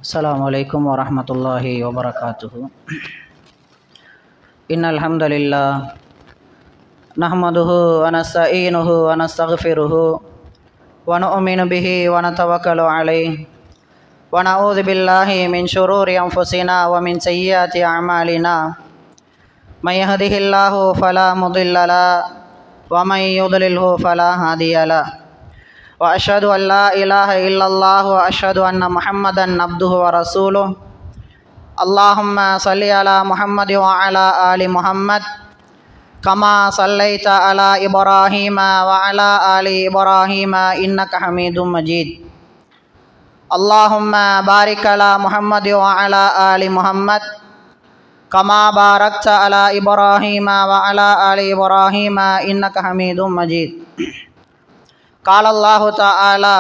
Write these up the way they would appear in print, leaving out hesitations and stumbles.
السلام عليكم ورحمة الله وبركاته. إن الحمد لله نحمده ونستعينه ونستغفره ونؤمن به ونتوكل عليه ونعوذ بالله من شرور أنفسنا ومن سيئات أعمالنا. من يهده الله فلا مضل له ومن يضلله فلا هادي له. وأشهد أن لا إله إلا الله وأشهد أن محمدا عبده ورسوله. اللهم صل على محمد وعلى آل محمد كما صليت على إبراهيم وعلى آل إبراهيم إنك حميد مجيد. اللهم بارك على محمد وعلى آل محمد كما باركت على إبراهيم وعلى آل إبراهيم إنك حميد مجيد. قال الله تعالى: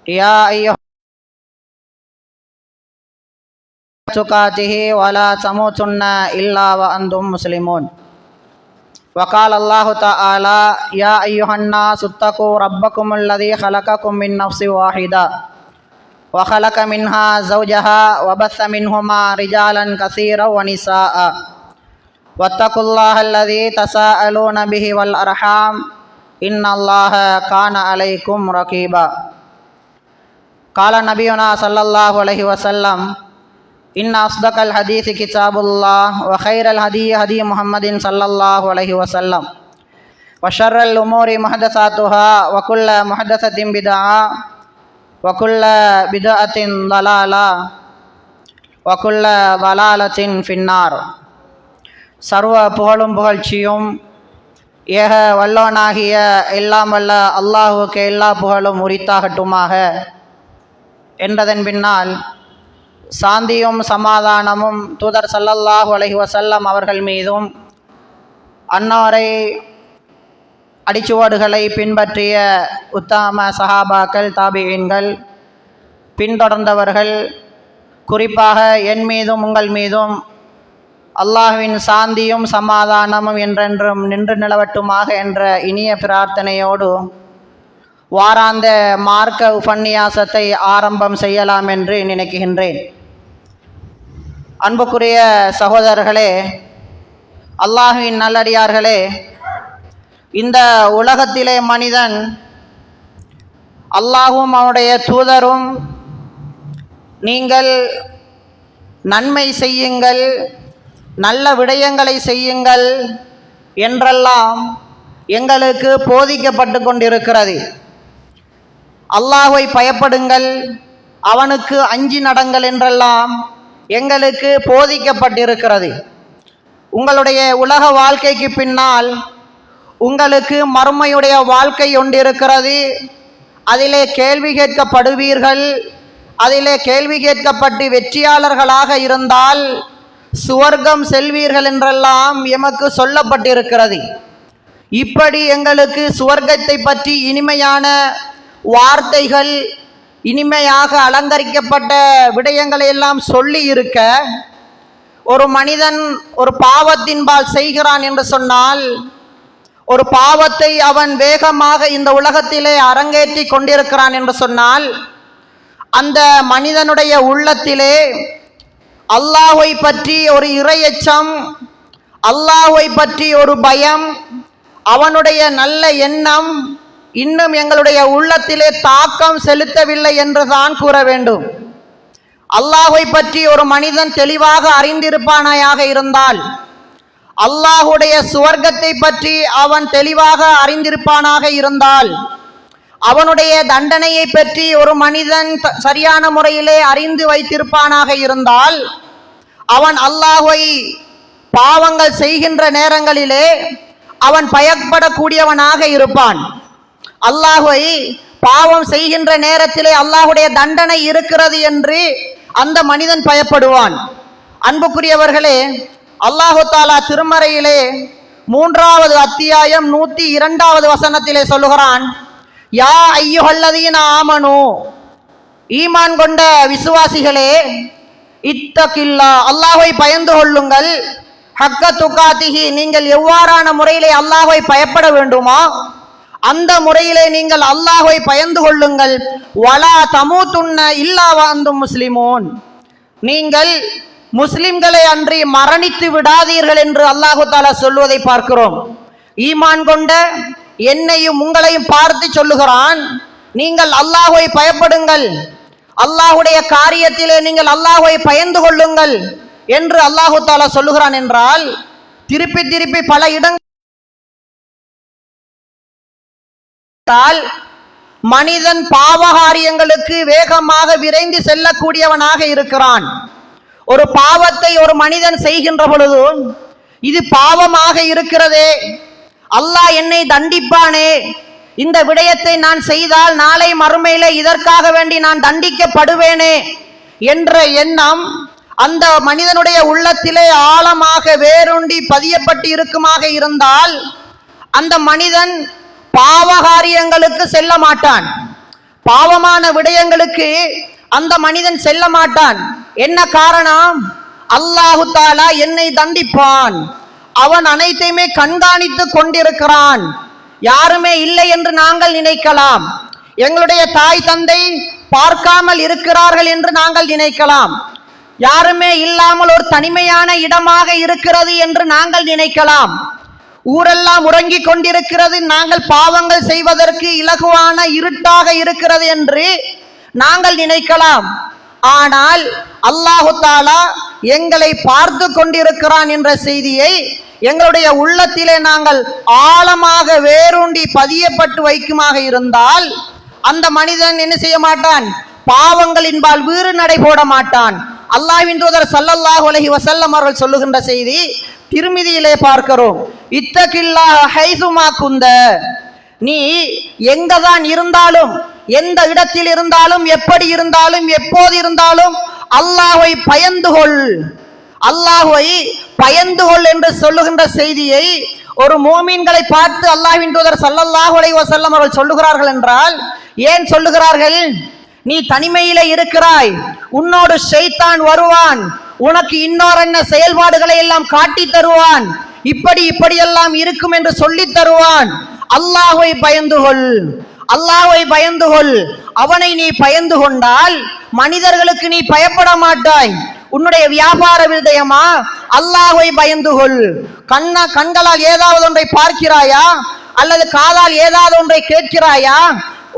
يا أيها تقاته ولا تموتن إلا وأنتم مسلمون. وقال الله تعالى: يا أيها الناس اتقوا ربكم الذي خلقكم من نفس واحدة وخلق منها زوجها وبث منهما رجالا كثيرا ونساء واتقوا الله الذي تساءلون به والأرحام إن الله كان عليكم رقيبا. قال نبينا صلى الله عليه وسلم: إن أصدق الحديث كتاب الله وخير الهدي هدي محمد صلى الله عليه وسلم وشر الأمور محدثاتها وكل محدثة بدعة وكل بدعة ضلالة وكل ضلالة في النار. சர்வ புகழும் புகழ்ச்சியும் ஏக வல்லவனாகிய எல்லாம் வல்ல அல்லாஹுக்கு எல்லா புகழும் உரித்தாகட்டுமாக என்றதன் பின்னால் சாந்தியும் சமாதானமும் தூதர் ஸல்லல்லாஹு அலைஹி வஸல்லம் அவர்கள் மீதும் அன்னாரை அடிச்சுவடுகளை பின்பற்றிய உத்தம சஹாபாக்கள் தாபிஈன்கள் பின்தொடர்ந்தவர்கள் குறிப்பாக என் மீதும் உங்கள் மீதும் அல்லாஹ்வின் சாந்தியும் சமாதானமும் என்றென்றும் நின்று நிலவட்டுமாக என்ற இனிய பிரார்த்தனையோடு வாராந்த மார்க்க உபன்யாசத்தை ஆரம்பம் செய்யலாம் என்று நினைக்கின்றேன். அன்புக்குரிய சகோதரர்களே, அல்லாஹ்வின் நல்லடியார்களே, இந்த உலகத்திலே மனிதன் அல்லாஹும் அவனுடைய தூதரும் நீங்கள் நன்மை செய்யுங்கள், நல்ல விடயங்களை செய்யுங்கள் என்றெல்லாம் எங்களுக்கு போதிக்கப்பட்டு கொண்டிருக்கிறது. அல்லாஹ்வை பயப்படுங்கள், அவனுக்கு அஞ்சி நடங்கள் என்றெல்லாம் எங்களுக்கு போதிக்கப்பட்டிருக்கிறது. உங்களுடைய உலக வாழ்க்கைக்கு பின்னால் உங்களுக்கு மறுமையுடைய வாழ்க்கை ஒன்றிருக்கிறது. அதிலே கேள்வி கேட்கப்படுவீர்கள். அதிலே கேள்வி கேட்கப்பட்டு வெற்றியாளர்களாக இருந்தால் சுவர்க்கம் செல்வீர்கள் என்றெல்லாம் எமக்கு சொல்லப்பட்டிருக்கிறது. இப்படி எங்களுக்கு சுவர்க்கத்தை பற்றி இனிமையான வார்த்தைகள், இனிமையாக அலங்கரிக்கப்பட்ட விடயங்களை எல்லாம் சொல்லி இருக்க, ஒரு மனிதன் ஒரு பாவத்தின்பால் செய்கிறான் என்று சொன்னால், ஒரு பாவத்தை அவன் வேகமாக இந்த உலகத்திலே அரங்கேற்றி கொண்டிருக்கிறான் என்று சொன்னால், அந்த மனிதனுடைய உள்ளத்திலே அல்லாஹ்வை பற்றி ஒரு இறையச்சம், அல்லாஹ்வை பற்றி ஒரு பயம், அவனுடைய நல்ல எண்ணம் இன்னும் எங்களுடைய உள்ளத்திலே தாக்கம் செலுத்தவில்லை என்றுதான் கூற வேண்டும். அல்லாஹ்வை பற்றி ஒரு மனிதன் தெளிவாக அறிந்திருப்பானாயாக இருந்தால், அல்லாஹுடைய சுவர்க்கத்தை பற்றி அவன் தெளிவாக அறிந்திருப்பானாக இருந்தால், அவனுடைய தண்டனையை பற்றி ஒரு மனிதன் சரியான முறையிலே அறிந்து வைத்திருப்பானாக இருந்தால், அவன் அல்லாஹ்வை பாவங்கள் செய்கின்ற நேரங்களிலே அவன் பயப்படக்கூடியவனாக இருப்பான். அல்லாஹ்வை பாவம் செய்கின்ற நேரத்திலே அல்லாஹுடைய தண்டனை இருக்கிறது என்று அந்த மனிதன் பயப்படுவான். அன்புக்குரியவர்களே, அல்லாஹு தாலா திருமறையிலே 3வது அத்தியாயம் 102வது வசனத்திலே சொல்லுகிறான்: யா ஐயுஹல்லதீன ஆமனு, ஈமான் கொண்ட விசுவாசிகளே, இத்தகில்லா, அல்லாஹ்வை பயந்து கொள்ளுங்கள், ஹக்க துகாத்திஹி, நீங்கள் எவ்வாறான முறையிலே அல்லாஹ்வை பயப்பட வேண்டுமோ அந்த முறையிலே நீங்கள் அல்லாஹ்வை பயந்து கொள்ளுங்கள். வலா தமூதுன்ன இல்லா வஅன்தும் முஸ்லிமூன், நீங்கள் முஸ்லிம்களை அன்றி மரணித்து விடாதீர்கள் என்று அல்லாஹு தஆலா சொல்வதை பார்க்கிறோம். ஈமான் கொண்ட என்னையும் உங்களையும் பார்த்து சொல்லுகிறான், நீங்கள் அல்லாஹ்வை பயப்படுங்கள், அல்லாஹ்வுடைய காரியத்திலே நீங்கள் அல்லாஹ்வை பயந்து கொள்ளுங்கள் என்று அல்லாஹு தஆலா சொல்லுகிறான் என்றால், திருப்பி திருப்பி பல இடங்கள் மனிதன் பாவகாரியங்களுக்கு வேகமாக விரைந்து செல்லக்கூடியவனாக இருக்கிறான். ஒரு பாவத்தை ஒரு மனிதன் செய்கின்ற பொழுது, இது பாவமாக இருக்கிறதே, அல்லாஹ் என்னை தண்டிப்பானே, இந்த விடயத்தை நான் செய்தால் நாளை மறுமையிலே இதற்காக வேண்டி நான் தண்டிக்கப்படுவேனே என்ற எண்ணம் அந்த மனிதனுடைய உள்ளத்திலே ஆழமாக வேரூண்டி பதியப்பட்டு இருக்குமாக இருந்தால், அந்த மனிதன் பாவகாரியங்களுக்கு செல்ல மாட்டான், பாவமான விடயங்களுக்கு அந்த மனிதன் செல்ல மாட்டான். என்ன காரணம்? அல்லாஹு தஆலா என்னை தண்டிப்பான், அவன் அனைத்தையுமே கண்காணித்து கொண்டிருக்கிறான். யாருமே இல்லை என்று நாங்கள் நினைக்கலாம், எங்களுடைய தாய் தந்தை பார்க்காமல் இருக்கிறார்கள் என்று நாங்கள் நினைக்கலாம், யாருமே இல்லாமல் ஒரு தனிமையான இடமாக இருக்கிறது என்று நாங்கள் நினைக்கலாம், ஊரெல்லாம் உறங்கிக் கொண்டிருக்கிறது, நாங்கள் பாவங்கள் செய்வதற்கு இலகுவான இருட்டாக இருக்கிறது என்று நாங்கள் நினைக்கலாம். ஆனால் அல்லாஹு தஆலா எங்களை பார்த்து கொண்டிருக்கிறான் என்ற செய்தியை எங்களுடைய உள்ளத்திலே நாங்கள் ஆழமாக வேரூண்டி பதியப்பட்டு வைக்குமாக இருந்தால், அந்த மனிதன் என்ன செய்ய மாட்டான்? பாவங்களின்பால் வீறு நடை போட மாட்டான். அல்லாஹ்வின் தூதர் ஸல்லல்லாஹு அலைஹி வஸல்லம் அவர்கள் சொல்லுகின்ற செய்தி திருமிதியிலே பார்க்கிறோம். இத்தகில்லாஹ ஹைசுமா குந்த, நீ எங்கதான் இருந்தாலும், எந்த இடத்தில் இருந்தாலும், எப்படி இருந்தாலும், எப்போது இருந்தாலும் அல்லாஹ்வை பயந்து கொள், அல்லாஹ்வை பயந்து கொள் என்று சொல்லுகின்ற செய்தியை ஒரு மோமீன்களை பார்த்து அல்லாஹ்வின் தூதர் ஸல்லல்லாஹு அலைஹி வஸல்லம் அவர்கள் சொல்லுகிறார்கள் என்றால், ஏன் சொல்லுகிறார்கள்? நீ தனிமையிலே இருக்கிறாய், உன்னோடு ஷைத்தான் வருவான், உனக்கு இன்னொரு செயல்பாடுகளை எல்லாம் காட்டி தருவான், இப்படியெல்லாம் இருக்கும் என்று சொல்லி தருவான். அல்லாஹ்வை பயந்து கொள், அல்லாஹ்வை பயந்து கொள். அவனை நீ பயந்து கொண்டால் மனிதர்களுக்கு நீ பயப்பட மாட்டாய். உன்னுடைய வியாபார விதயமா? அல்லாஹ்வை பயந்து கொள். கண்களால் ஏதாவது ஒன்றை பார்க்கிறாயா, அல்லது காதால் ஏதாவது ஒன்றை கேட்கிறாயா,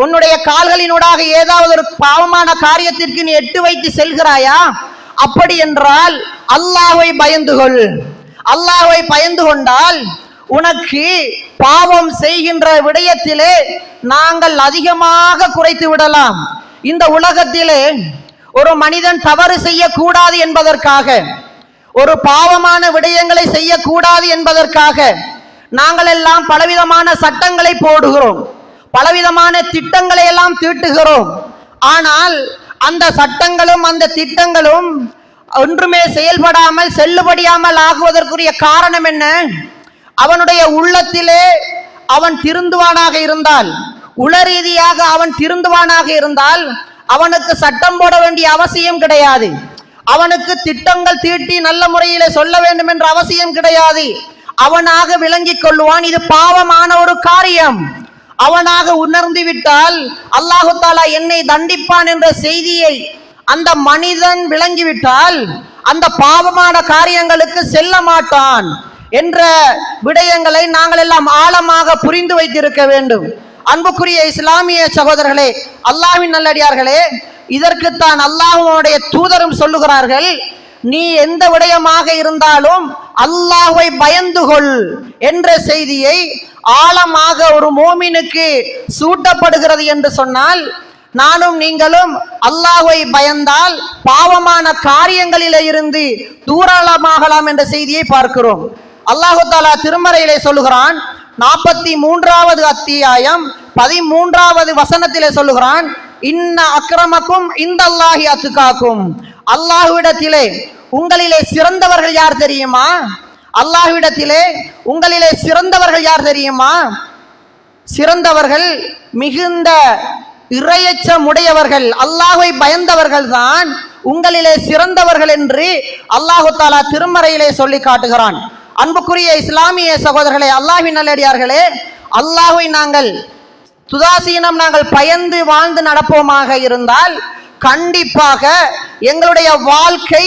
உன்னுடைய கால்களினூடாக ஏதாவது ஒரு பாவமான காரியத்திற்கு நீ எட்டு வைத்து செல்கிறாயா? அப்படி என்றால் அல்லாஹ்வை பயந்து கொள். அல்லாஹ்வை பயந்து கொண்டால் உனக்கு பாவம் செய்கின்ற விடயத்திலே நாங்கள் அதிகமாக குறைத்து விடலாம். இந்த உலகத்திலே ஒரு மனிதன் தவறு செய்யக்கூடாது என்பதற்காக, ஒரு பாவமான விடயங்களை செய்யக்கூடாது என்பதற்காக நாங்கள் எல்லாம் பலவிதமான சட்டங்களை போடுகிறோம், பலவிதமான திட்டங்களை எல்லாம் தீட்டுகிறோம். ஆனால் அந்த சட்டங்களும் அந்த திட்டங்களும் ஒன்றுமே செயல்படாமல் செல்லுபடியாமல் ஆகுவதற்குரிய காரணம் என்ன? அவனுடைய உள்ளத்திலே அவன் திருந்துவானாக இருந்தால், உள ரீதியாக அவன் திருந்துவானாக இருந்தால் அவனுக்கு சட்டம் போட வேண்டிய அவசியம் கிடையாது, அவனுக்கு திட்டங்கள் தீட்டி நல்ல முறையிலே சொல்ல வேண்டும் என்ற அவசியம் கிடையாது. அவனாக விளங்கிக் கொள்வான், இது பாவமான ஒரு காரியம். அவனாக உணர்ந்து விட்டால் அல்லாஹு தஆலா என்னை தண்டிப்பான் என்ற செய்தியை அந்த மனிதன் விளங்கிவிட்டால் அந்த பாவமான காரியங்களுக்கு செல்ல மாட்டான் என்ற விடயங்களை நாங்கள் எல்லாம் ஆழமாக புரிந்து வைத்திருக்க வேண்டும். அன்புக்குரிய இஸ்லாமிய சகோதரர்களே, அல்லாஹ்வின் நல்லடியார்களே, இதற்குத்தான் அல்லாஹ்வுடைய தூதரும் சொல்லுகிறார்கள், நீ எந்த விடயமாக இருந்தாலும் அல்லாஹ்வை பயந்து கொள் என்ற செய்தியை ஆழமாக ஒரு மோமினுக்கு சூட்டப்படுகிறது என்று சொன்னால், நானும் நீங்களும் அல்லாஹ்வை பயந்தால் பாவமான காரியங்களிலே இருந்து தூரமாகலாம் என்ற செய்தியை பார்க்கிறோம். அல்லாஹு தஆலா திருமறையிலே சொல்லுகிறான், 43வது அத்தியாயம் 13வது வசனத்திலே சொல்லுகிறான், இன்ன அக்ரமக்கும் இந்தல்லாஹி அத்காக்கும், அல்லாஹ்விடத்திலே உங்களிலே சிறந்தவர்கள் யார் தெரியுமா? அல்லாஹ்விடத்திலே உங்களிலே சிறந்தவர்கள் யார் தெரியுமா? சிறந்தவர்கள் மிகுந்த இறையச்சம் உடையவர்கள், அல்லாஹ்வை பயந்தவர்கள் தான் உங்களிலே சிறந்தவர்கள் என்று அல்லாஹு தஆலா திருமறையிலே சொல்லி காட்டுகிறான். அன்புக்குரிய இஸ்லாமிய சகோதரர்களே, அல்லாஹ்வின் நல்லடியார்களே, அல்லாஹ்வை நாங்கள் துதாசீனம் நாங்கள் பயந்து வாழ்ந்து நடப்போமாக இருந்தால் கண்டிப்பாக எங்களுடைய வாழ்க்கை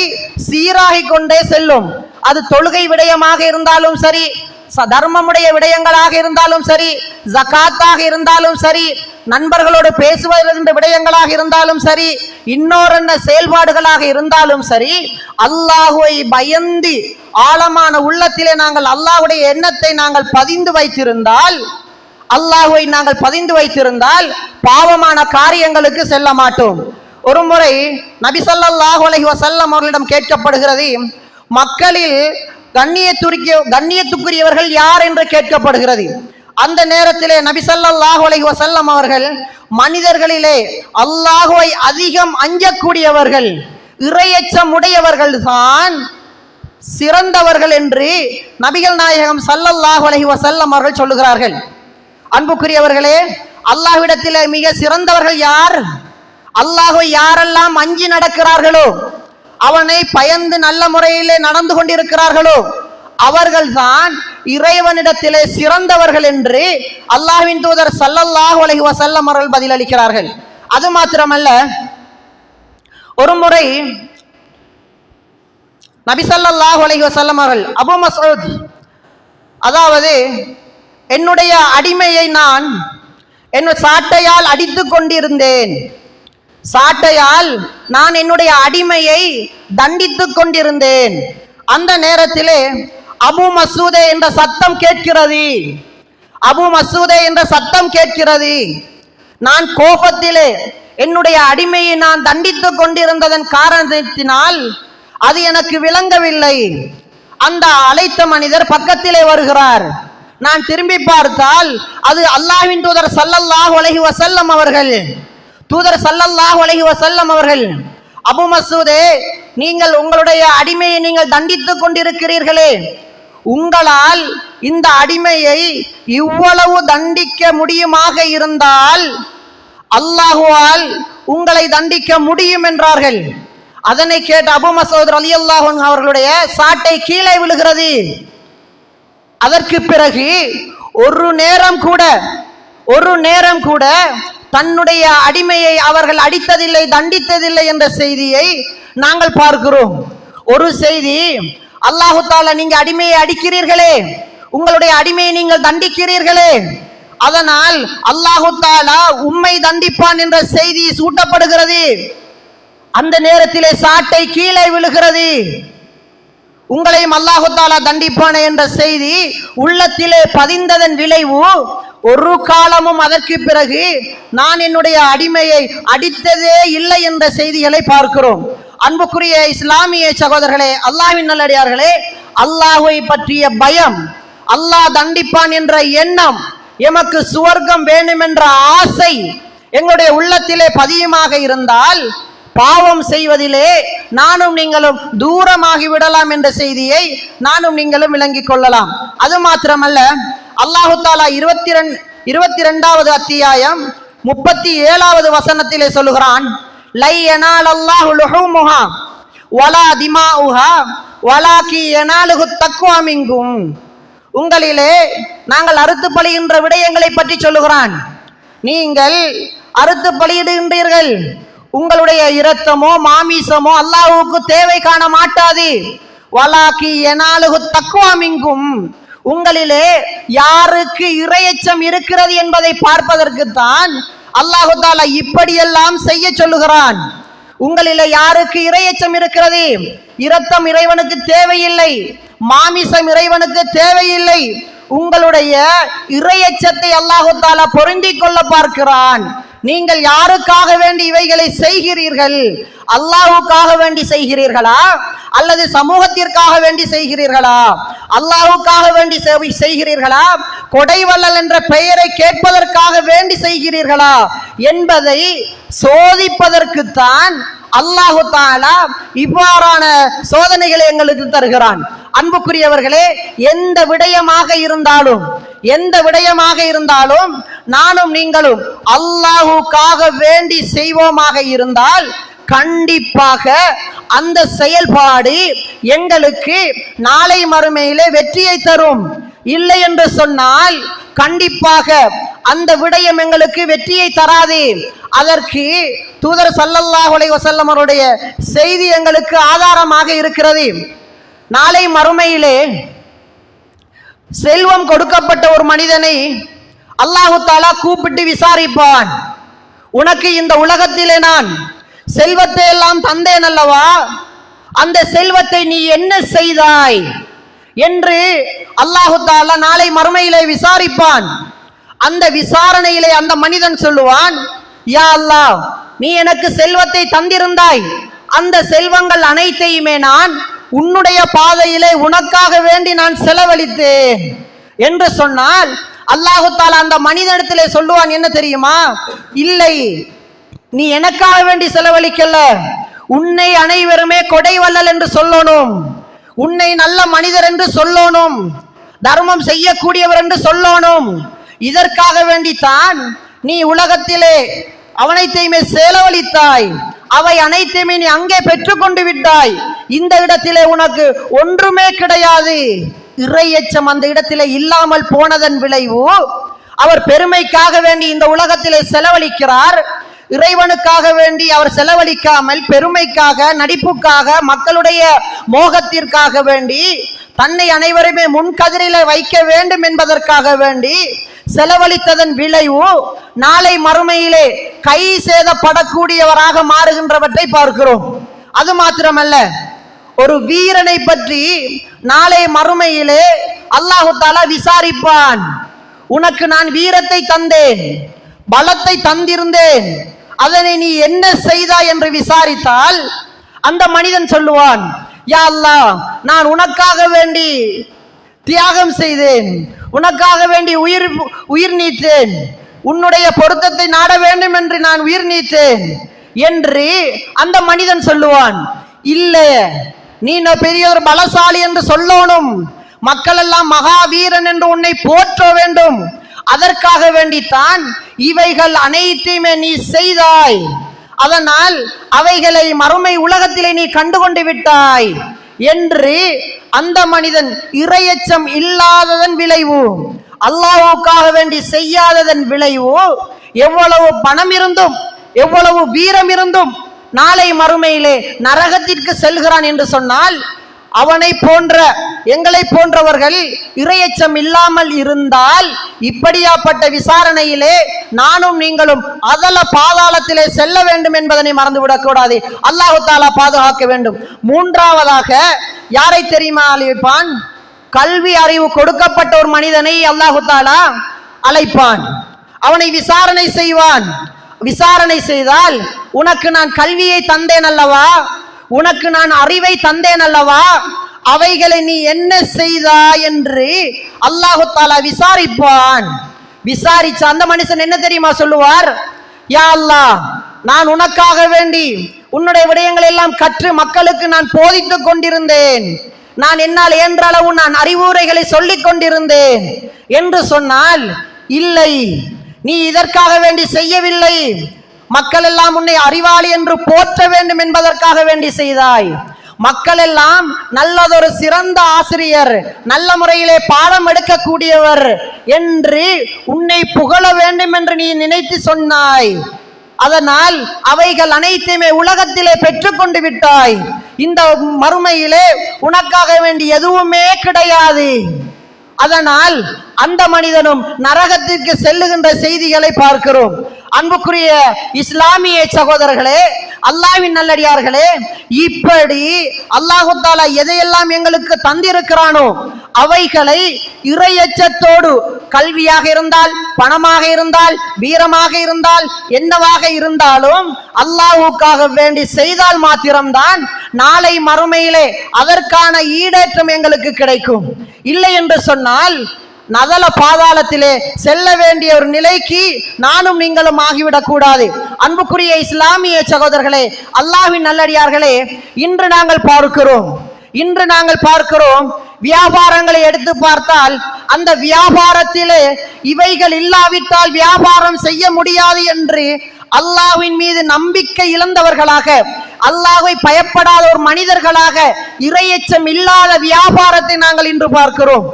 சீராகிக் கொண்டே செல்லும். அது தொழுகை விடயமாக இருந்தாலும் சரி, தர்மமுடைய விடயங்களாக இருந்தாலும் சரி, ஜகாத்தாக இருந்தாலும் சரி, நண்பர்களோடு பேசுவதென்ற விடயங்களாக இருந்தாலும் சரி, இன்னொரு செயல்பாடுகளாக இருந்தாலும் சரி, அல்லாஹ்வை பயந்து ஆழமான உள்ளத்திலே நாங்கள் அல்லாஹ்வுடைய எண்ணத்தை நாங்கள் பதிந்து வைத்திருந்தால் பாவமான காரியங்களுக்கு செல்ல மாட்டோம். ஒரு முறை நபி ஸல்லல்லாஹு அலைஹி வஸல்லம் அவர்களிடம் கேட்கப்படுகிறது, மக்களில் கண்ணியத்துக்குரியவர்கள் யார் என்று கேட்கப்படுகிறது. அந்த நேரத்திலே நபி ஸல்லல்லாஹு அலைஹி வஸல்லம் அவர்கள் மனிதர்களிலே அல்லாஹ்வை அதிகம் அஞ்சக்கூடியவர்கள், இறையச்சம் உடையவர்கள் தான் சிறந்தவர்கள் என்று நபிகள் நாயகம் ஸல்லல்லாஹு அலைஹி வஸல்லம் அவர்கள் சொல்லுகிறார்கள். அன்புக்குரியவர்களே, அல்லாஹ்விடத்திலே மிக சிறந்தவர்கள் யார்? அல்லாஹ்வை யாரெல்லாம் அஞ்சி நடக்கிறார்களோ, அவனை பயந்து நல்ல முறையிலே நடந்து கொண்டிருக்கிறார்களோ, அவர்கள்தான் இறைவனிடத்திலே சிறந்தவர்கள் என்று அல்லாஹ்வின் தூதர் ஸல்லல்லாஹு அலைஹி வஸல்லம் அவர்கள் பதிலளிக்கிறார்கள். அது மாத்திரமல்ல, ஒரு முறை நபி ஸல்லல்லாஹு அலைஹி வஸல்லம் அவர்கள் அபூ மஸ்ஊத், அதாவது என்னுடைய அடிமையை நான் சாட்டையால் அடித்துக் கொண்டிருந்தேன், சாட்டையால் நான் என்னுடைய அடிமையை தண்டித்துக் கொண்டிருந்தேன். அந்த நேரத்திலே அபூ மஸ்ஊதே என்ற சத்தம் கேட்கிறது. அபூ மஸ்ஊதே என்ற சத்தம் கேட்கிறது. நான் கோபத்திலே என்னுடைய அடிமையை நான் தண்டித்துக் கொண்டிருந்ததன் காரணத்தினால் அது எனக்கு விளங்கவில்லை. அந்த அழைத்த மனிதர் பக்கத்திலே வருகிறார். நான் திரும்பி பார்த்தால் அது அல்லாஹ்வின் தூதர் ஸல்லல்லாஹு அலைஹி வஸல்லம் அவர்கள். தூதர் ஸல்லல்லாஹு அலைஹி வஸல்லம் அவர்கள், அபூ மஸ்ஊதே, நீங்கள் உங்களுடைய அடிமையை நீங்கள் தண்டித்துக் கொண்டிருக்கிறீர்களே, உங்களால் இந்த அடிமையை இவ்வளவு தண்டிக்க முடியுமாக இருந்தால் அல்லாஹ்வால் உங்களை தண்டிக்க முடியும் என்றார்கள். அதனை கேட்ட அபூ மஸ்ஊத் ரலியல்லாஹு அன்ஹு அவர்களுடைய சாட்டை கீழே விழுகிறது. அதற்கு பிறகு ஒரு நேரம் கூட தன்னுடைய அடிமையை அவர்கள் அடித்ததில்லை, தண்டித்ததில்லை என்ற செய்தியை நாங்கள் பார்க்கிறோம். ஒரு செய்தி, அல்லாஹு தஆலா நீங்க அடிமையை அடிக்கிறீர்களே, உங்களுடைய அடிமையை நீங்கள் தண்டிக்கிறீர்களே, அதனால் அல்லாஹு தஆலா உம்மை தண்டிப்பான் என்ற செய்தி சூட்டப்படுகிறது. அந்த நேரத்திலே சாட்டை கீழே விழுகிறது. உங்களையும் அல்லாஹு தஆலா தண்டிப்பானே என்ற செய்தி உள்ளத்திலே பதிந்ததன் விளைவு ஒரு காலமும் அதற்கு பிறகு நான் என்னுடைய அடிமையை அடித்ததே இல்லை என்ற செய்திகளை பார்க்கிறோம். அன்புக்குரிய இஸ்லாமிய சகோதரர்களே, அல்லாஹ்வின் நல்லடியார்களே, அல்லாஹ்வை பற்றிய பயம், அல்லாஹ் தண்டிப்பான் என்ற எண்ணம், எமக்கு சுவர்க்கம் வேண்டும் என்ற ஆசை எங்களுடைய உள்ளத்திலே பதியுமாக இருந்தால் பாவம் செய்வதிலே நானும் நீங்களும் தூரமாகி விடலாம் என்ற செய்தியை நானும் நீங்களும் விளங்கிக் கொள்ளலாம். அது மாத்திரமல்ல, அல்லாஹு தஆலா 22வது அத்தியாயம் 37வது வசனத்திலே சொல்லுகிறான், லை யனாலல்லாஹு லுஹூமுஹா வலா திமாஉஹா வலாகி யனாலுஹு தக்வா மின்கும். உங்களிலே நாங்கள் அறுத்து பலியிடுகின்ற விடயங்களை பற்றி சொல்லுகிறான். நீங்கள் அறுத்து பலியிடுகின்றீர்கள், உங்களுடைய இரத்தமோ மாமிசமோ அல்லாஹ்வுக்கு தேவை காண மாட்டாது. வலாகி யனாலுஹு தக்வா மின்கும். உங்களிலே யாருக்கு இறையச்சம் இருக்கிறது என்பதை பார்ப்பதற்கு தான் அல்லாஹு தஆலா இப்படியெல்லாம் செய்ய சொல்லுகிறான். உங்களிலே யாருக்கு இறையச்சம் இருக்கிறது? இரத்தம் இறைவனுக்கு தேவையில்லை, மாமிசம் இறைவனுக்கு தேவையில்லை. உங்களுடைய இறையச்சத்தை அல்லாஹு தஆலா பொருந்திக் கொள்ள பார்க்கிறான். நீங்கள் யாருக்காக வேண்டி இவைகளை செய்கிறீர்கள்? அல்லாஹ்வுக்காக வேண்டி செய்கிறீர்களா அல்லது சமூகத்திற்காக வேண்டி செய்கிறீர்களா? அல்லாஹ்வுக்காக வேண்டி செய்கிறீர்களா, கொடைவள்ளல் என்ற பெயரை கேட்பதற்காக வேண்டி செய்கிறீர்களா என்பதை சோதிப்பதற்குத்தான் அல்லாஹு தஆலா இவ்வாறான சோதனைகளை எங்களுக்கு தருகிறான். அன்புக்குரியவர்களே, எந்த விடயமாக இருந்தாலும் நானும் நீங்களும் அல்லாஹ்வுக்காக வேண்டி செய்வோமாக இருந்தால் கண்டிப்பாக அந்த செயல்பாடு எங்களுக்கு நாளை மறுமையிலே வெற்றியை தரும். இல்லை என்று சொன்னால் கண்டிப்பாக அந்த விடயம் எங்களுக்கு வெற்றியை தராது. அதற்கு தூதர் ஸல்லல்லாஹு அலைஹி வஸல்லம் அவருடைய செய்தி எங்களுக்கு ஆதாரமாக இருக்கிறது. நாளை மறுமையிலே செல்வம் கொடுக்கப்பட்ட ஒரு மனிதனை அல்லாஹு தஆலா கூப்பிட்டு விசாரிப்பான். உனக்கு இந்த உலகத்திலே நான் செல்வத்தை எல்லாம் தந்தேன் அல்லவா, அந்த செல்வத்தை நீ என்ன செய்தாய் என்று அல்லாஹு தஆலா நாளை மறுமையிலே விசாரிப்பான். அந்த விசாரணையிலே அந்த மனிதன் சொல்லுவான், யா அல்லாஹ், நீ எனக்கு செல்வத்தை தந்திருந்தாய், அந்த செல்வங்கள் அனைத்தையுமே நான் உன்னுடைய பாதையிலே உனக்காக வேண்டி நான் செலவழித்தேன் என்று சொன்னால் அல்லாஹு தஆலா அந்த மனிதனிடத்திலே சொல்லுவான், என்ன தெரியுமா, இல்லை, நீ எனக்காக வேண்டி செலவழிக்கல, உன்னை அனைவருமே கொடை வள்ளல் என்று சொல்லணும், உன்னை நல்ல மனிதர் என்று சொல்லணும், தர்மம் செய்யக்கூடியவர் என்று சொல்லணும். இதற்காக வேண்டித்தான் நீ உலகத்திலே அவனைத்தையுமே செலவழித்தாய், அவை அனைத்தையுமே நீ அங்கே பெற்றுக்கொண்டு விட்டாய். இந்த இடத்திலே உனக்கு ஒன்றுமே கிடையாது. இறையச்சம் அந்த இடத்திலே இல்லாமல் போனதன் விளைவு, அவர் பெருமைக்காக வேண்டி இந்த உலகத்திலே செலவழிக்கிறார். இறைவனுக்காக வேண்டி அவர் செலவழிக்காமல் பெருமைக்காக, நடிப்புக்காக, மக்களுடைய மோகத்திற்காக வேண்டி, தன்னை அனைவருமே முன்கதிரில வைக்க வேண்டும் என்பதற்காக வேண்டி செலவழித்ததன் விளைவு நாளை மறுமையிலே கை சேதப்படக்கூடியவராக மாறுகின்றவற்றை பார்க்கிறோம். அது மாத்திரமல்ல, ஒரு வீரனை பற்றி நாளை மறுமையிலே அல்லாஹு தஆலா விசாரிப்பான். உனக்கு நான் வீரத்தை தந்தேன், பலத்தை தந்திருந்தேன், அதனை நீ என்ன செய்தாய் என்று விசாரித்தால் அந்த மனிதன் சொல்லுவான், யா அல்லாஹ், நான் உனக்காக வேண்டி தியாகம் செய்தேன், உனக்காக வேண்டி உயிர் நீத்தேன், உன்னுடைய பொருத்தத்தை நாட வேண்டும் என்று நான் உயிர் நீத்தேன் என்று அந்த மனிதன் சொல்லுவான். இல்ல, நீ பெரிய ஒரு பலசாலி என்று சொல்லணும், மக்கள் எல்லாம் மகாவீரன் என்று உன்னை போற்ற வேண்டும், அதற்காக வேண்டித்தான் இவைகள் அனைத்தையுமே நீ செய்தாய், அதனால் அவைகளை மறுமை உலகத்திலே நீ கண்டுகொண்டு விட்டாய் என்று அந்த மனிதன் இறையச்சம் இல்லாததன் விளைவு, அல்லாஹ்வுக்காக வேண்டி செய்யாததன் விளைவு, எவ்வளவு பணம் இருந்தும் எவ்வளவு வீரம் இருந்தும் நாளை மறுமையிலே நரகத்திற்கு செல்கிறான் என்று சொன்னால், அவனை போன்ற எங்களை போன்றவர்கள் இறையச்சம் இல்லாமல் இருந்தால் இப்படியாப்பட்ட விசாரணையிலே நானும் நீங்களும் அதல பாதாளத்திலே செல்ல வேண்டும் என்பதனை மறந்துவிடக் கூடாது. அல்லாஹு தஆலா பாதுகாக்க வேண்டும். மூன்றாவதாக யாரை தெரியுமா அழைப்பான்? கல்வி அறிவு கொடுக்கப்பட்ட ஒரு மனிதனை அல்லாஹு தஆலா அழைப்பான், அவனை விசாரணை செய்வான். விசாரணை செய்தால், உனக்கு நான் கல்வியை தந்தேன் அல்லவா, உனக்கு நான் அறிவை தந்தேன் அல்லவா, அவைகளை நீ என்ன செய்தாய் என்று அல்லாஹு தஆலா விசாரிப்பான். விசாரிச்ச அந்த மனுஷன் என்ன தெரியுமா சொல்லுவார்? யா அல்லாஹ், நான் உனக்காக வேண்டி உன்னுடைய விடயங்களை எல்லாம் கற்று மக்களுக்கு நான் போதித்துக் கொண்டிருந்தேன், நான் என்னால் இயன்ற அளவு நான் அறிவுரைகளை சொல்லிக் கொண்டிருந்தேன் என்று சொன்னால், இல்லை, நீ இதற்காக வேண்டி செய்யவில்லை, மக்கள் எல்லாம் உன்னை அறிவாளி என்று போற்ற வேண்டும் என்பதற்காக வேண்டி செய்தாய். மக்கள் எல்லாம் நல்லதொரு சிறந்த ஆசிரியர், நல்ல முறையிலே பாடம் எடுக்கக்கூடியவர் என்று உன்னை புகழ வேண்டும் என்று நீ நினைத்து சொன்னாய். அதனால் அவைகள் அனைத்தையுமே உலகத்திலே பெற்றுக்கொண்டு விட்டாய். இந்த மறுமையிலே உனக்காக வேண்டி எதுவுமே கிடையாது. அதனால் அந்த மனிதனும் நரகத்திற்கு செல்லுகின்ற செய்திகளை பார்க்கிறோம். அன்புக்குரிய இஸ்லாமிய சகோதரர்களே, அல்லாஹ்வின் நல்லடியார்களே, இப்படி அல்லாஹ் தஆலா எதையெல்லாம் எங்களுக்கு தந்திருக்கிறானோ அவைகளை இறையச்சத்தோடு, கல்வியாக இருந்தால், பணமாக இருந்தால், வீரமாக இருந்தால், என்னவாக இருந்தாலும் அல்லாஹ்வுக்காக வேண்டி செய்தால் மாத்திரம்தான் நாளை மறுமையிலே அதற்கான ஈடேற்றம் எங்களுக்கு கிடைக்கும். இல்லை என்று சொன்னால் நதல பாதாளத்திலே செல்ல வேண்டிய ஒரு நிலைக்கு நானும் நீங்களும் ஆகிவிடக் கூடாது. அன்புக்குரிய இஸ்லாமிய சகோதரர்களே, அல்லாஹ்வின் நல்லடியார்களே, இன்று நாங்கள் பார்க்கிறோம் வியாபாரங்களை எடுத்து பார்த்தால், அந்த வியாபாரத்திலே இவைகள் இல்லாவிட்டால் வியாபாரம் செய்ய முடியாது என்று அல்லாஹ்வின் மீது நம்பிக்கை இழந்தவர்களாக, அல்லாஹ்வை பயப்படாத ஒரு மனிதர்களாக, இறையச்சம் இல்லாத வியாபாரத்தை நாங்கள் இன்று பார்க்கிறோம்.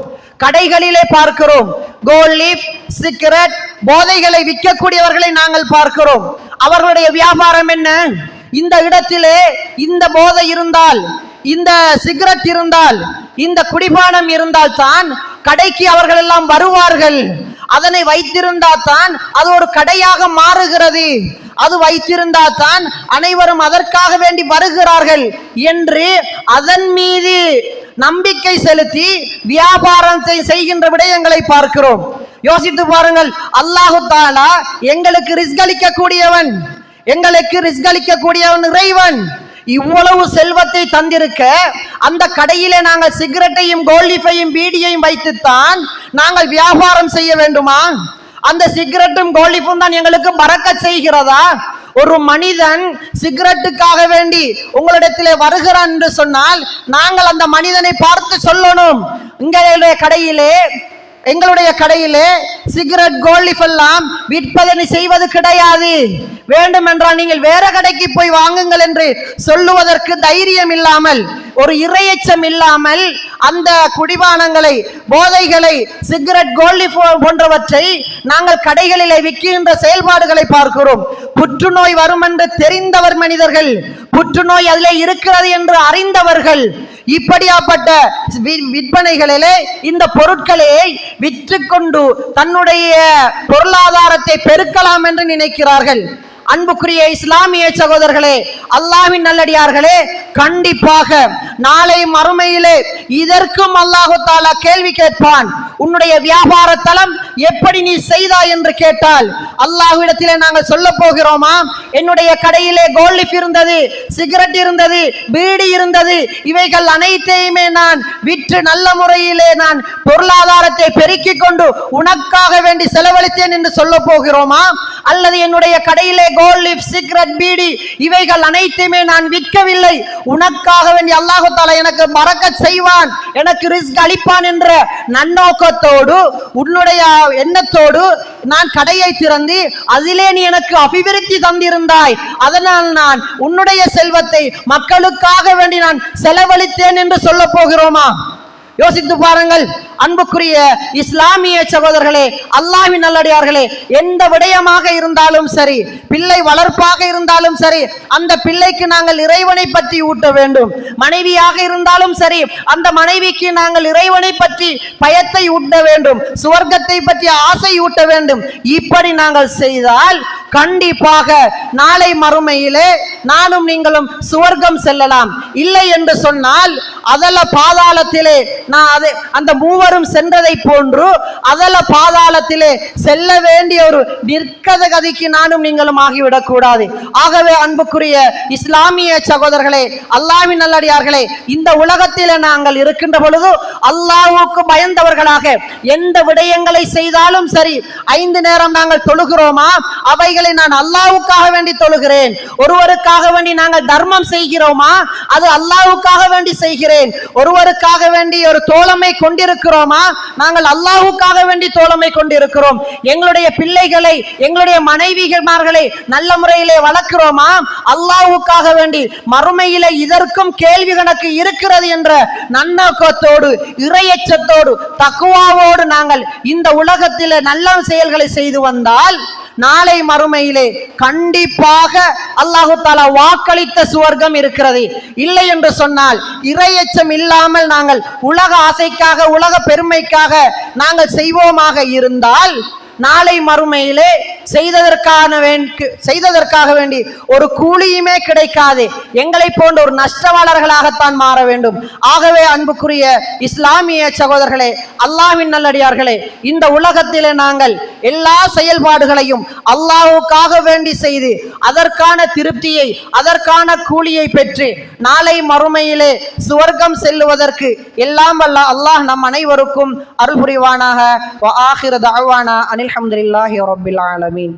கடைகளிலே பார்க்கிறோம். கோல்ட் லீஃப், சிகரெட், போதைகளை விற்கக்கூடியவர்களை நாங்கள் பார்க்கிறோம். அவர்களுடைய வியாபாரம் என்ன? இந்த இடத்திலே இந்த போதை இருந்தால், இந்த சிகரெட் இருந்தால், இந்த குடிபானம் இருந்தால் தான் கடைக்கு அவர்கள் எல்லாம் வருவார்கள். அதனை வைத்திருந்தால் தான் அது ஒரு கடையாக மாறுகிறது. அது வைத்திருந்தால் தான் அனைவரும் அதற்காக வேண்டி வருகிறார்கள் என்று அதன் மீது நம்பிக்கை செலுத்தி வியாபாரம் செய்கின்ற விடயங்களை பார்க்கிறோம். யோசித்து பாருங்கள். அல்லாஹு தஆலா எங்களுக்கு ரிஸ்க் அளிக்கக்கூடியவன், எங்களுக்கு ரிஸ்க் அளிக்கக்கூடியவன் இறைவன். இவ்வளவு செல்வத்தை தந்திருக்க அந்த கடையிலே நாங்கள் சிகரெட்டையும், கோல்டிஃபையும், பீடியையும் வைத்துத்தான் நாங்கள் வியாபாரம் செய்ய வேண்டுமா? அந்த சிகரெட்டும் கோல்டிஃபும் தான் எங்களுக்கு பறக்கச் செய்கிறதா? ஒரு மனிதன் சிகரெட்டுக்காக வேண்டி உங்களிடத்திலே வருகிறான் என்று சொன்னால் நாங்கள் அந்த மனிதனை பார்த்து சொல்லணும், எங்களுடைய கடையிலே சிகரெட், கோல்டிஃப் எல்லாம் விற்பதனை செய்வது கிடையாது. வேண்டும் என்றால் நீங்கள் வேற கடைக்கு போய் வாங்குங்கள் என்று சொல்லுவதற்கு தைரியம் இல்லாமல், ஒரு இறையச்சம் இல்லாமல் அந்த குடிபானங்களை, போதைகளை, சிகரெட், கோல்டிஃப் போன்றவற்றை நாங்கள் கடைகளிலே விற்கின்ற செயல்பாடுகளை பார்க்கிறோம். புற்றுநோய் வரும் என்று தெரிந்தவர் மனிதர்கள், புற்றுநோய் அதிலே இருக்கிறது என்று அறிந்தவர்கள் இப்படியாப்பட்ட விற்பனைகளிலே இந்த பொருட்களை விற்றுக்கொண்டு தன்னுடைய பொருளாதாரத்தை பெருக்கலாம் என்று நினைக்கிறார்கள். அன்புக்குரிய இஸ்லாமிய சகோதரர்களே, அல்லாஹ்வின் நல்லடியார்களே, கண்டிப்பாக நாளை மறுமையிலே இதற்கும் அல்லாஹ் தஆலா கேள்வி கேட்பான். உன்னுடைய வியாபார தளம் எப்படி நீ செய்தாய் என்று கேட்டால் அல்லாஹ்விடத்திலே நாங்கள் சொல்ல போகிறோமா? என்னுடைய கடையிலே கோல்டிஃப் இருந்தது, சிகரெட் இருந்தது, பீடி இருந்தது, இவைகள் அனைத்தையுமே நான் விற்று நல்ல முறையிலே நான் பொருளாதாரத்தை பெருக்கிக் கொண்டு உனக்காக வேண்டி செலவழித்தேன் என்று சொல்ல போகிறோமா? அல்லது என்னுடைய கடையிலே கோல்டிஃப், சிகரெட், பீடி இவைகள் அனைத்தையுமே நான் விற்கவில்லை, உனக்காக வேண்டி அல்லாஹ் தஆலா எனக்கு பரக்கத் செய்வான், எனக்கு ரிஸ்க் அளிப்பான் என்ற நன்னோக்கத்தோடு, உன்னுடைய எண்ணத்தோடு நான் கடையை திறந்து அதிலே நீ எனக்கு அபிவிருத்தி தந்திருந்தாய், அதனால் நான் உன்னுடைய செல்வத்தை மக்களுக்காக வேண்டி நான் செலவழித்தேன் என்று சொல்ல போகிறோமா? யோசித்து பாருங்கள். அன்புக்குரிய இஸ்லாமிய சகோதரர்களே, அல்லாஹ்வின் நல்லடியார்களே, எந்த விடயமாக இருந்தாலும் சரி, பிள்ளை வளர்ப்பாக இருந்தாலும் சரி, அந்த பிள்ளைக்கு நாங்கள் இறைவனை பற்றி ஊட்ட வேண்டும். மனைவியாக இருந்தாலும் சரி, அந்த மனைவிக்கு நாங்கள் இறைவனை பற்றி பயத்தை ஊட்ட வேண்டும், சுவர்க்கத்தை பற்றி ஆசை ஊட்ட வேண்டும். இப்படி நாங்கள் செய்தால் கண்டிப்பாக நாளை மறுமையிலே நானும் நீங்களும் சுவர்க்கம் செல்லலாம். இல்லை என்று சொன்னால் அதல பாதாளத்திலே அந்த மூவரும் சென்றதை போன்று அதல பாதாளத்திலே செல்ல வேண்டிய ஒரு நிற்கத கதிக்கு நானும் நீங்களும் ஆகிவிடக் கூடாது. ஆகவே அன்புக்குரிய இஸ்லாமிய சகோதரர்களே, அல்லாஹ்வின் நல்லடியார்களே, இந்த உலகத்திலே நாங்கள் இருக்கின்ற பொழுது அல்லாஹ்வுக்கு பயந்தவர்களாக எந்த விடயங்களை செய்தாலும் சரி, 5 நேரம் நாங்கள் தொழுகிறோமா? அவைகளை நான் அல்லாஹ்வுக்காக வேண்டி தொழுகிறேன். ஒருவருக்காக வேண்டி நாங்கள் தர்மம் செய்கிறோமா? அது அல்லாஹ்வுக்காக வேண்டி செய்கிறேன். ஒருவருக்காக வேண்டி ஒரு தோழமை கொண்டிருக்கிறோமா? நாங்கள் அல்லாஹ்வுக்காக வேண்டி தோழமை கொண்டிருக்கிறோம். எங்களுடைய பிள்ளைகளை, எங்களுடைய மனைவிமார்களை நல்ல முறையிலே வளர்க்கிறோமா? அல்லாஹ்வுக்காக வேண்டி. மறுமையிலே இதற்கும் கேள்வி கணக்கு இருக்கிறது என்ற நன்னோக்கத்தோடு, இறையச்சத்தோடு, தக்வாவோடு நாங்கள் இந்த உலகத்திலே நல்ல செயல்களை செய்து வந்தால் நாளை மறுமையிலே கண்டிப்பாக அல்லாஹ் தஆலா வாக்களித்த சுவர்க்கம் இருக்கிறது. இல்லை என்று சொன்னால் இறையச்சம் இல்லாமல் நாங்கள் உலக ஆசைக்காக, உலக பெருமைக்காக நாங்கள் செய்வோமாக இருந்தால் நாளை மறுமையிலே செய்ததற்காக வேண்டி ஒரு கூலியுமே கிடைக்காது. எங்களை போன்ற ஒரு நஷ்டவாளர்களாகத்தான் மாற வேண்டும். ஆகவே அன்புக்குரிய இஸ்லாமிய சகோதரர்களே, அல்லாஹ்வின் நல்லடியார்களே, இந்த உலகத்திலே நாங்கள் எல்லா செயல்பாடுகளையும் அல்லாஹ்வுக்காக வேண்டி செய்து அதற்கான திருப்தியை, அதற்கான கூலியை பெற்று நாளை மறுமையிலே சுவர்க்கம் செல்லுவதற்கு எல்லாம் வல்ல அல்லாஹ் நம் அனைவருக்கும் அருள் புரிவானாக. வ ஆகிரு தஅவானா அனில் ஹம்துலில்லாஹி ரப்பில் ஆலமீன்.